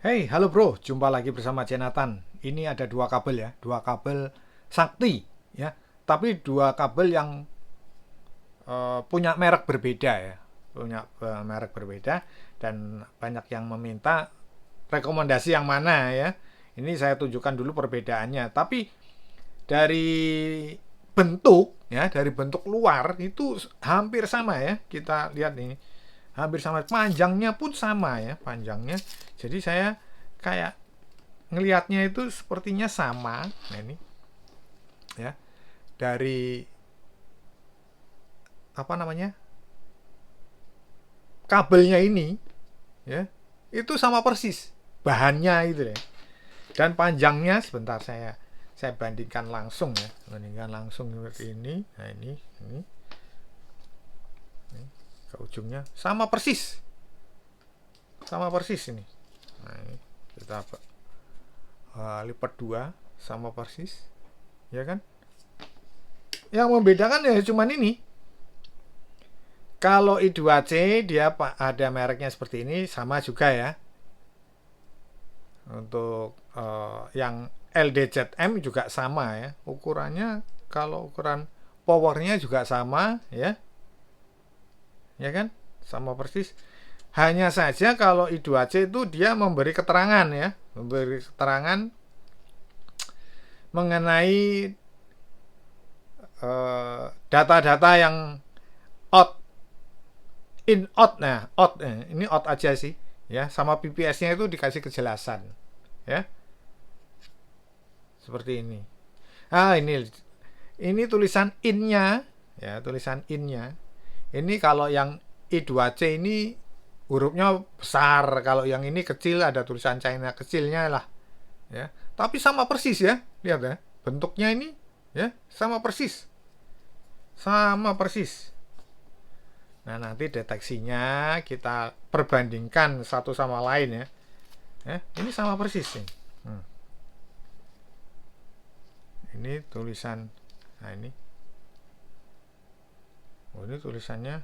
Hey, halo bro, jumpa lagi bersama Jonathan. Ini ada dua kabel ya, dua kabel sakti ya, tapi dua kabel yang punya merek berbeda ya, punya merek berbeda dan banyak yang meminta rekomendasi yang mana ya. Ini saya tunjukkan dulu perbedaannya, tapi dari bentuk ya, dari bentuk luar itu hampir sama ya. Kita lihat ini, hampir sama, panjangnya pun sama ya, panjangnya. Jadi saya kayak ngelihatnya itu sepertinya sama. Nah ini ya, dari apa namanya, kabelnya ini ya, itu sama persis bahannya itu ya. Dan panjangnya sebentar, saya bandingkan langsung ya, bandingkan langsung seperti ini. Nah ini ke ujungnya sama persis, sama persis ini. Nah ini kita lipat dua, sama persis ya kan. Yang membedakan ya cuman ini, kalau I2C dia ada mereknya seperti ini, sama juga ya. Untuk yang LDZM juga sama ya. Ukurannya, kalau ukuran powernya juga sama ya. Ya kan? Sama persis. Hanya saja kalau I2C itu dia memberi keterangan ya. Memberi keterangan mengenai data-data yang out, in out. Nah out, ini out aja sih ya, sama PPS-nya itu dikasih kejelasan ya, seperti ini. Ini tulisan in-nya ya, tulisan in-nya. Ini kalau yang I2C ini hurufnya besar, kalau yang ini kecil, ada tulisan China kecilnya lah ya. Tapi sama persis ya, lihat ya, bentuknya ini ya, sama persis, sama persis. Nah nanti deteksinya kita perbandingkan satu sama lain ya. Ini sama persis nih. Ini tulisan, nah ini, oh ini tulisannya,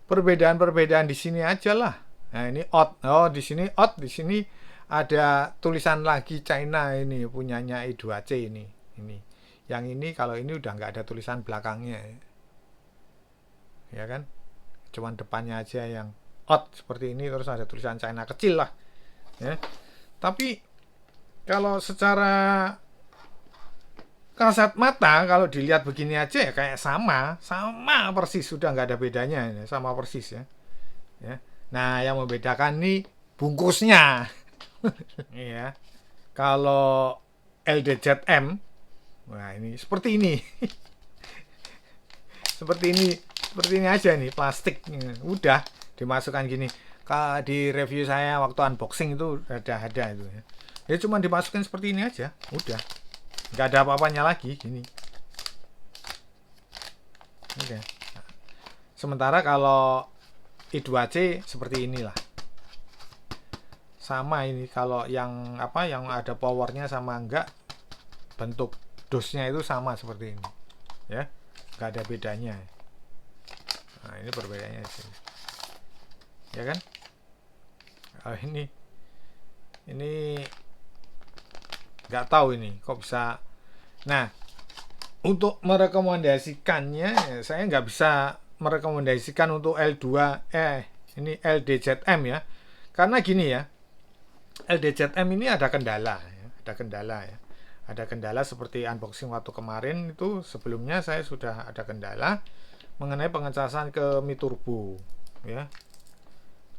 perbedaan-perbedaan di sini aja lah. Nah ini out, oh di sini out, di sini ada tulisan lagi China, ini punyanya I2C ini. Yang ini kalau ini udah nggak ada tulisan belakangnya ya kan, cuman depannya aja yang out seperti ini, terus ada tulisan China kecil lah ya. Tapi kalau secara kasat mata, kalau dilihat begini aja ya kayak sama persis, sudah nggak ada bedanya ya, sama persis ya. Nah yang membedakan nih bungkusnya. Iya, kalau LDZM, wah ini seperti ini. seperti ini aja nih, plastik udah dimasukkan gini. Di review saya waktu unboxing itu ada itu ya. Ya cuma dimasukin seperti ini aja, udah nggak ada apa-apanya lagi gini. Oke. Sementara kalau I2C seperti inilah, sama ini. Kalau yang apa, yang ada powernya sama enggak, bentuk dosnya itu sama seperti ini ya, nggak ada bedanya. Nah ini perbedaannya sih ya kan. Ini nggak tahu ini kok bisa. Nah untuk merekomendasikannya, saya nggak bisa merekomendasikan untuk L2 ini LDZM ya, karena gini ya, LDZM ini ada kendala ya, ada kendala seperti unboxing waktu kemarin itu. Sebelumnya saya sudah ada kendala mengenai pengecasan ke Mi Turbo ya.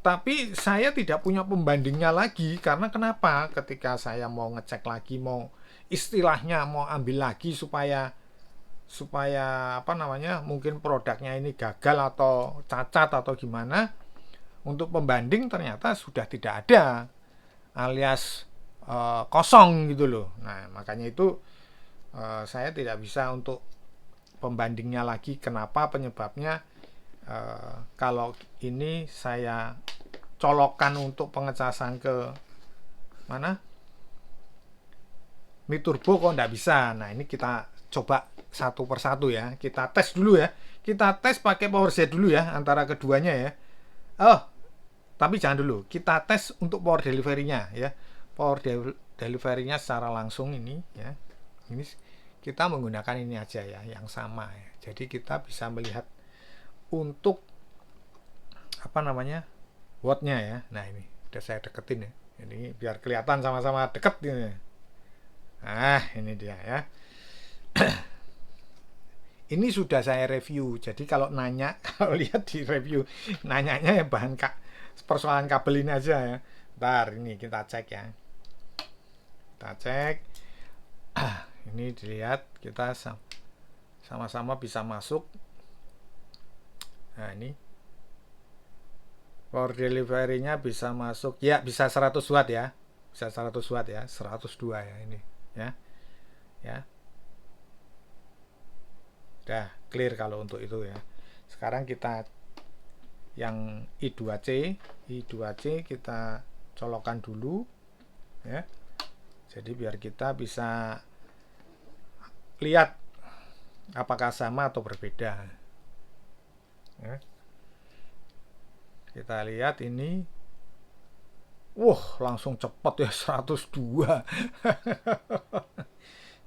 Tapi saya tidak punya pembandingnya lagi, karena kenapa? Ketika saya mau ngecek lagi, mau istilahnya mau ambil lagi supaya apa namanya, mungkin produknya ini gagal atau cacat atau gimana, untuk pembanding ternyata sudah tidak ada, alias kosong gitu loh. Nah makanya itu saya tidak bisa untuk pembandingnya lagi. Kenapa? Penyebabnya kalau ini saya colokkan untuk pengecasan ke mana, Mi Turbo, kok nggak bisa. Nah ini kita coba satu persatu ya, kita tes dulu ya, kita tes pakai power Z dulu ya, antara keduanya ya. Oh, tapi jangan dulu. Kita tes untuk power delivery-nya ya. Power delivery-nya secara langsung ini ya. Ini kita menggunakan ini aja ya, yang sama ya. Jadi kita bisa melihat untuk apa namanya? Watt-nya ya. Nah, ini udah saya deketin ya. Ini biar kelihatan sama-sama deket ini. Nah, ini dia ya. Ini sudah saya review. Jadi kalau nanya, kalau lihat di review, nanyanya ya persoalan kabel ini aja ya. Ntar ini kita cek ya. Kita cek. Ini dilihat, kita sama-sama bisa masuk. Nah, ini power delivery-nya bisa masuk. Ya, bisa 100 watt ya. Bisa 100 watt ya. 102 ya ini. Ya. Ya. Udah clear kalau untuk itu ya. Sekarang kita yang I2C kita colokkan dulu ya. Jadi biar kita bisa lihat apakah sama atau berbeda ya. Kita lihat ini, langsung cepat ya, 102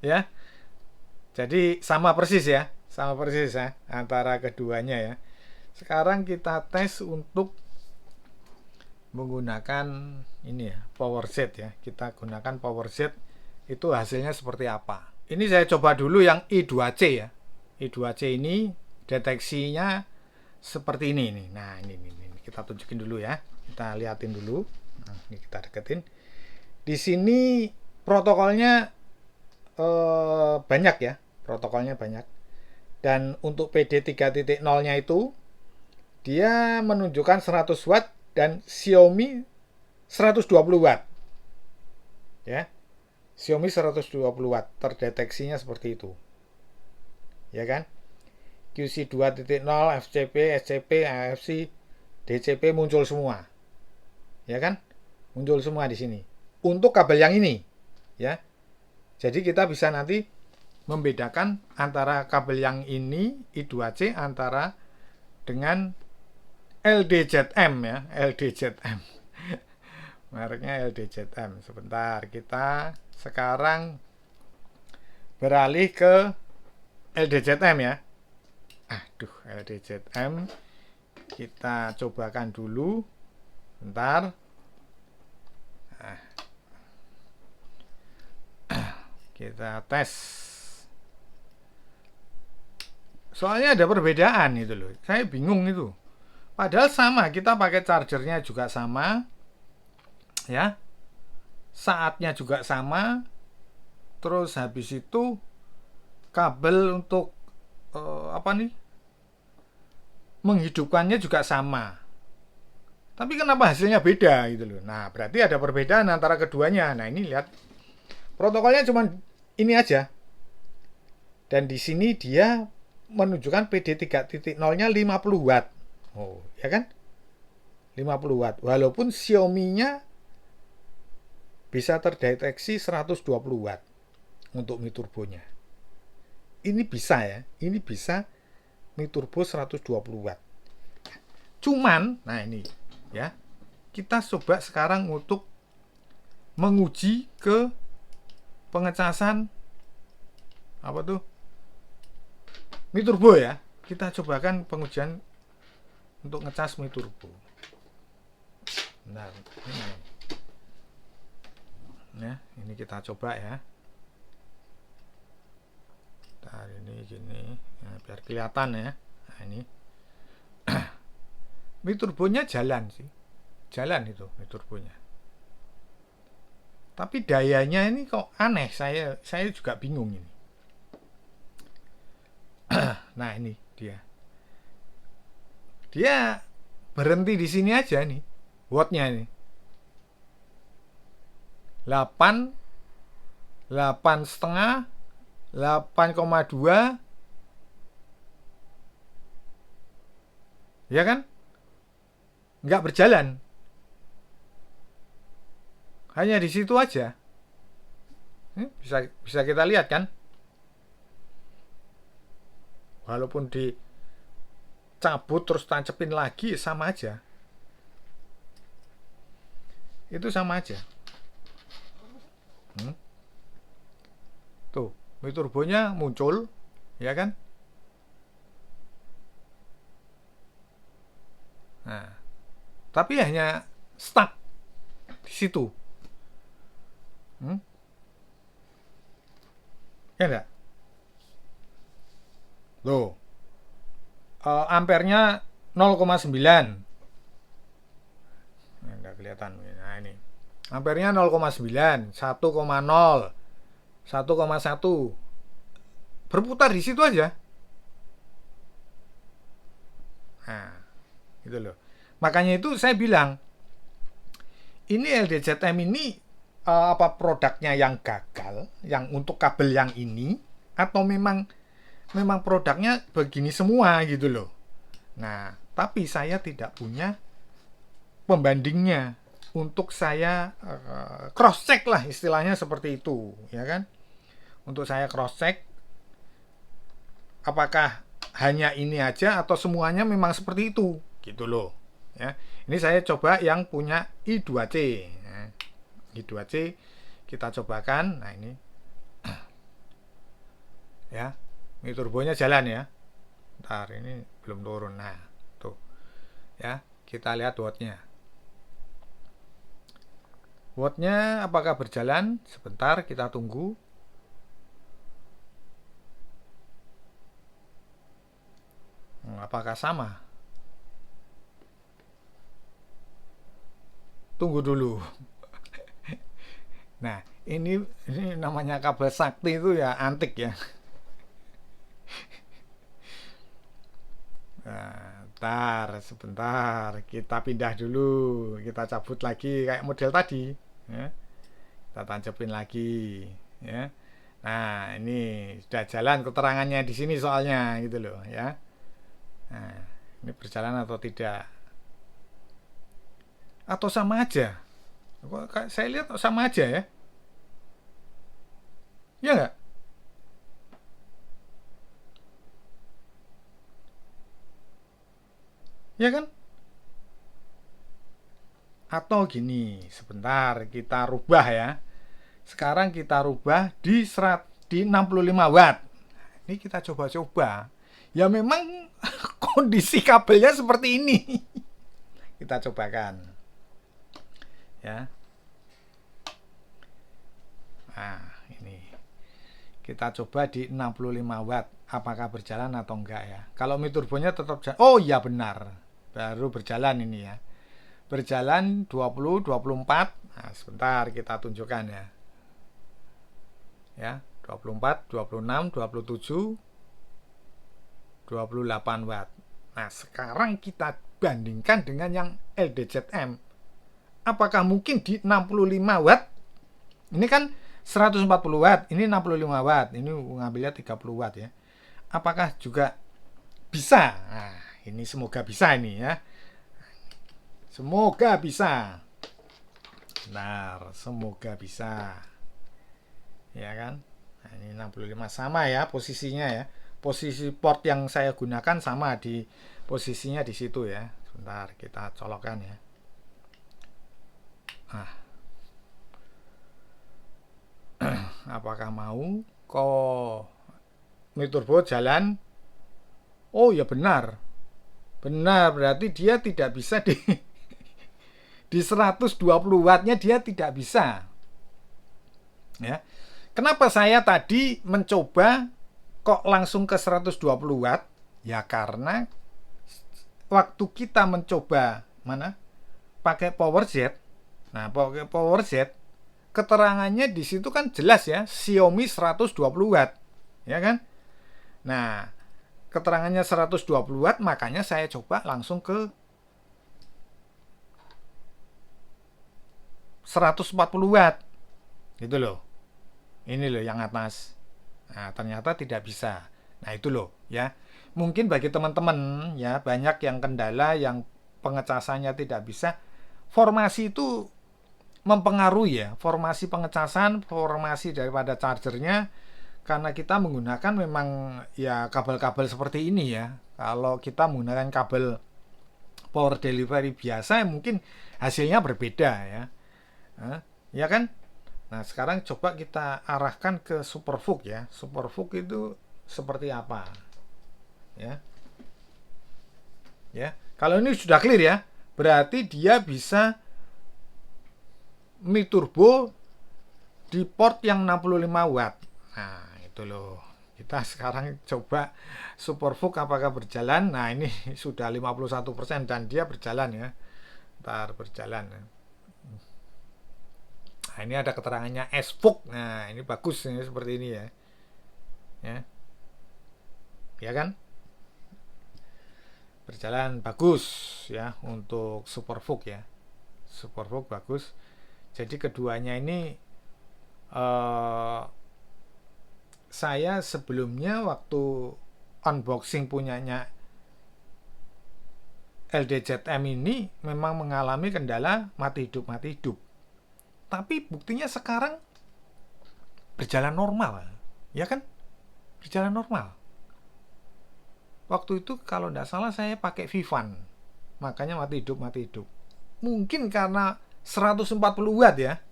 ya. Jadi sama persis ya, antara keduanya ya. Sekarang kita tes untuk menggunakan ini ya, power Z ya. Kita gunakan power Z, itu hasilnya seperti apa. Ini saya coba dulu yang I2C ya. I2C ini deteksinya seperti ini nih. Nah, ini kita tunjukin dulu ya. Kita liatin dulu. Nah, ini kita deketin. Di sini protokolnya banyak ya. Protokolnya banyak. Dan untuk PD 3.0-nya itu dia menunjukkan 100 watt dan Xiaomi 120 watt. Ya. Xiaomi 120 watt terdeteksinya seperti itu. Ya kan? QC 2.0, FCP, SCP, AFC, DCP muncul semua. Ya kan? Muncul semua di sini. Untuk kabel yang ini, ya. Jadi kita bisa nanti membedakan antara kabel yang ini I2C antara dengan LDZM ya, LDZM. Mereknya LDZM. Sebentar, kita sekarang beralih ke LDZM ya. Aduh, LDZM kita cobakan dulu. Bentar. Kita tes. Soalnya ada perbedaan itu loh. Saya bingung itu. Padahal sama, kita pakai chargernya juga sama. Ya. Saatnya juga sama. Terus habis itu kabel untuk menghidupkannya juga sama. Tapi kenapa hasilnya beda gitu loh. Nah, berarti ada perbedaan antara keduanya. Nah, ini lihat. Protokolnya cuma ini aja. Dan di sini dia menunjukkan PD 3.0-nya 50 watt. Oh, ya kan? 50 watt. Walaupun Xiaomi-nya bisa terdeteksi 120 watt untuk Mi Turbo-nya. Ini bisa ya. Ini bisa Mi Turbo 120 watt. Cuman, nah ini ya. Kita coba sekarang untuk menguji ke pengecasan apa tuh? Mi Turbo ya. Kita cobakan pengujian untuk ngecas Mi Turbo. Nah, ini. Ya, ini kita coba ya. Nah, ini gini, ya, biar kelihatan ya. Nah, ini. Mi Turbonya jalan sih. Jalan itu Mi Turbonya. Tapi dayanya ini kok aneh, saya juga bingung ini. Nah, ini dia. Dia berhenti di sini aja nih. Wattnya ini. 8,5, 8,2. Ya kan? Nggak berjalan. Hanya di situ aja. Bisa kita lihat kan? Walaupun dicabut terus tancepin lagi sama aja. itu sama aja. Tuh, Mi turbonya muncul, ya kan? Nah, tapi hanya stuck di situ. Ya enggak? Loh, ampernya 0,9. Enggak kelihatan. Nah, ini. Ampernya 0,9, 1,0, 1,1. Berputar di situ aja. Nah, gitu loh. Makanya itu saya bilang, ini LDZM ini apa produknya yang gagal, yang untuk kabel yang ini, atau memang produknya begini semua gitu loh. Nah, tapi saya tidak punya pembandingnya untuk saya cross check lah, istilahnya seperti itu, ya kan? Untuk saya cross check apakah hanya ini aja atau semuanya memang seperti itu, gitu loh. Ya, ini saya coba yang punya I2C. Ya, I2C kita cobakan. Nah, ini ya, ini turbonya jalan ya. Ntar ini belum turun. Nah, tuh. Ya, kita lihat wattnya. Wattnya apakah berjalan? Sebentar kita tunggu. Apakah sama? Tunggu dulu. Nah, ini namanya kabel sakti itu ya antik ya. Nah, sebentar, kita pindah dulu, kita cabut lagi kayak model tadi, ya. Kita tancapin lagi, ya. Nah, ini sudah jalan keterangannya di sini soalnya, gitu loh, ya. Nah, ini berjalan atau tidak? Atau sama aja? Saya lihat sama aja ya. Ya nggak? Ya kan? Atau gini, sebentar kita rubah ya. Sekarang kita rubah di 65 watt. Ini kita coba-coba. Ya memang kondisi kabelnya seperti ini. Kita cobakan. Ya. Nah, ini. Kita coba di 65 watt. Apakah berjalan atau enggak ya? Kalau Mi turbonya tetap jalan. Oh iya benar. Baru berjalan ini ya. Berjalan 20, 24. Nah, sebentar kita tunjukkan ya. Ya, 24, 26, 27, 28 watt. Nah, sekarang kita bandingkan dengan yang LDZM. Apakah mungkin di 65 watt? Ini kan 140 watt, ini 65 watt, ini ngambilnya 30 watt ya. Apakah juga bisa? Nah, ini semoga bisa ini ya. Semoga bisa. Benar, semoga bisa. Ya kan? Nah, ini 65 sama ya posisinya ya. Posisi port yang saya gunakan sama di posisinya di situ ya. Sebentar kita colokkan ya. Nah. Apakah mau kok Mi turbo jalan? Oh ya benar. Benar, berarti dia tidak bisa di 120 wattnya dia tidak bisa. Ya. Kenapa saya tadi mencoba kok langsung ke 120 watt? Ya karena waktu kita mencoba pakai power jet. Nah, pakai power jet keterangannya di situ kan jelas ya, Xiaomi 120 watt. Ya kan? Nah, keterangannya 120 watt, makanya saya coba langsung ke 140 watt. Gitu loh. Ini loh yang atas. Nah, ternyata tidak bisa. Nah, itu loh ya. Mungkin bagi teman-teman ya banyak yang kendala yang pengecasannya tidak bisa. Formasi itu mempengaruhi ya. Formasi pengecasan, formasi daripada chargernya, karena kita menggunakan memang ya kabel-kabel seperti ini ya. Kalau kita menggunakan kabel power delivery biasa mungkin hasilnya berbeda ya. Ya kan? Nah, sekarang coba kita arahkan ke Superfook ya. Superfook itu seperti apa? Ya. Ya. Kalau ini sudah clear ya, berarti dia bisa Mi Turbo di port yang 65 watt. Nah, itu loh. Kita sekarang coba Superfook apakah berjalan. Nah, ini sudah 51% dan dia berjalan ya. Ntar berjalan. Nah, ini ada keterangannya S-Fook. Nah, ini bagus ini seperti ini ya. Ya. Ya kan? Berjalan bagus ya untuk Superfook ya. Superfook bagus. Jadi keduanya ini saya sebelumnya waktu unboxing punyanya LDZM ini memang mengalami kendala mati hidup. Tapi buktinya sekarang berjalan normal. Ya kan? Berjalan normal. Waktu itu kalau tidak salah saya pakai Vivan. Makanya mati hidup. Mungkin karena 140 watt ya.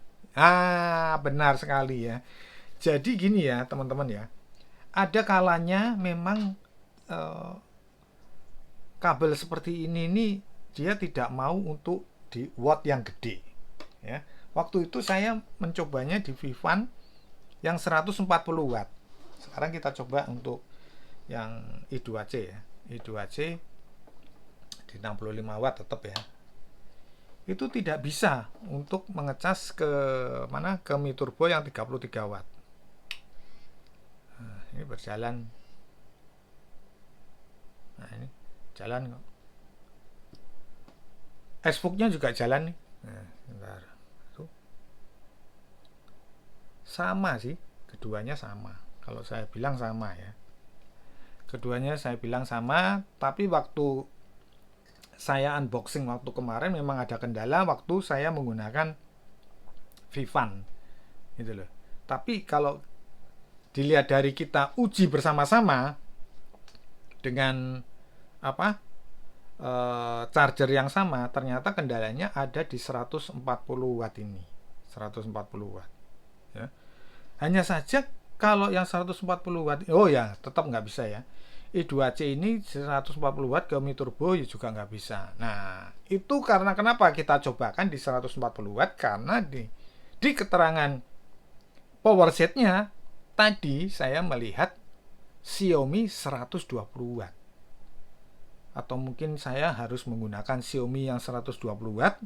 Benar sekali ya. Jadi gini ya teman-teman ya. Ada kalanya memang kabel seperti ini nih dia tidak mau untuk di watt yang gede ya. Waktu itu saya mencobanya di Vivan yang 140 watt. Sekarang kita coba untuk yang I2C ya. I2C di 65 watt tetap ya. Itu tidak bisa untuk mengecas ke mana, ke Mi Turbo yang 33 watt. Nah, ini berjalan. Nah, ini jalan kok. S-Fook-nya juga jalan nih. Nah, bentar. Tuh. Sama sih, keduanya sama. Kalau saya bilang sama ya. Keduanya saya bilang sama, tapi waktu saya unboxing waktu kemarin memang ada kendala waktu saya menggunakan Vivan. Gitu loh. Tapi kalau dilihat dari kita uji bersama-sama dengan charger yang sama, ternyata kendalanya ada di 140 watt ini. 140 watt ya. Hanya saja kalau yang 140 watt tetap nggak bisa ya. I2C ini 140 watt ke Mi Turbo juga nggak bisa. Nah, itu karena kenapa kita cobakan di 140 watt, karena di keterangan power setnya tadi saya melihat Xiaomi 120 watt. Atau mungkin saya harus menggunakan Xiaomi yang 120 watt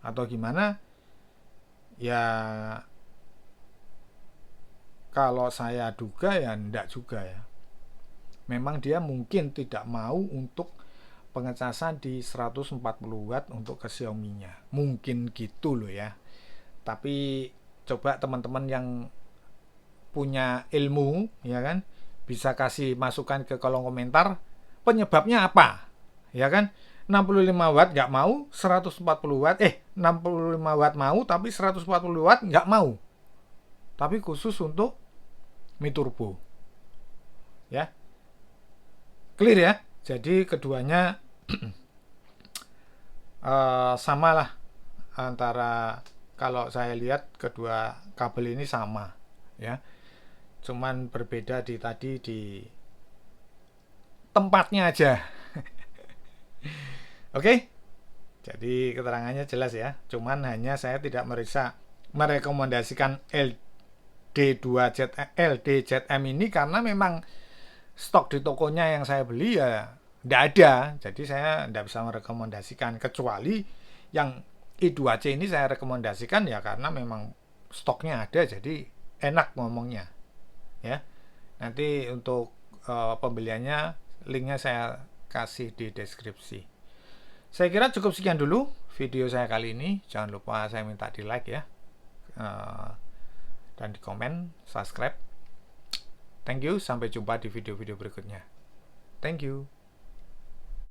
atau gimana ya. Kalau saya duga ya enggak juga ya. Memang dia mungkin tidak mau untuk pengecasan di 140 watt untuk ke Xiaomi-nya. Mungkin gitu loh ya. Tapi coba teman-teman yang punya ilmu ya kan, bisa kasih masukan ke kolom komentar penyebabnya apa. Ya kan? 65 watt nggak mau, 140 watt 65 watt mau tapi 140 watt nggak mau. Tapi khusus untuk Mi Turbo. Ya. Clear ya. Jadi keduanya sama lah, antara kalau saya lihat kedua kabel ini sama ya. Cuman berbeda di tadi di tempatnya aja. Oke. Jadi keterangannya jelas ya. Cuman hanya saya tidak merekomendasikan LDZM ini karena memang stok di tokonya yang saya beli ya tidak ada. Jadi saya tidak bisa merekomendasikan, kecuali yang I2C ini saya rekomendasikan ya karena memang stoknya ada, jadi enak ngomongnya ya. Nanti untuk pembeliannya linknya saya kasih di deskripsi. Saya kira cukup sekian dulu video saya kali ini. Jangan lupa saya minta di like ya, dan di komen, subscribe. Thank you, sampai jumpa di video-video berikutnya. Thank you.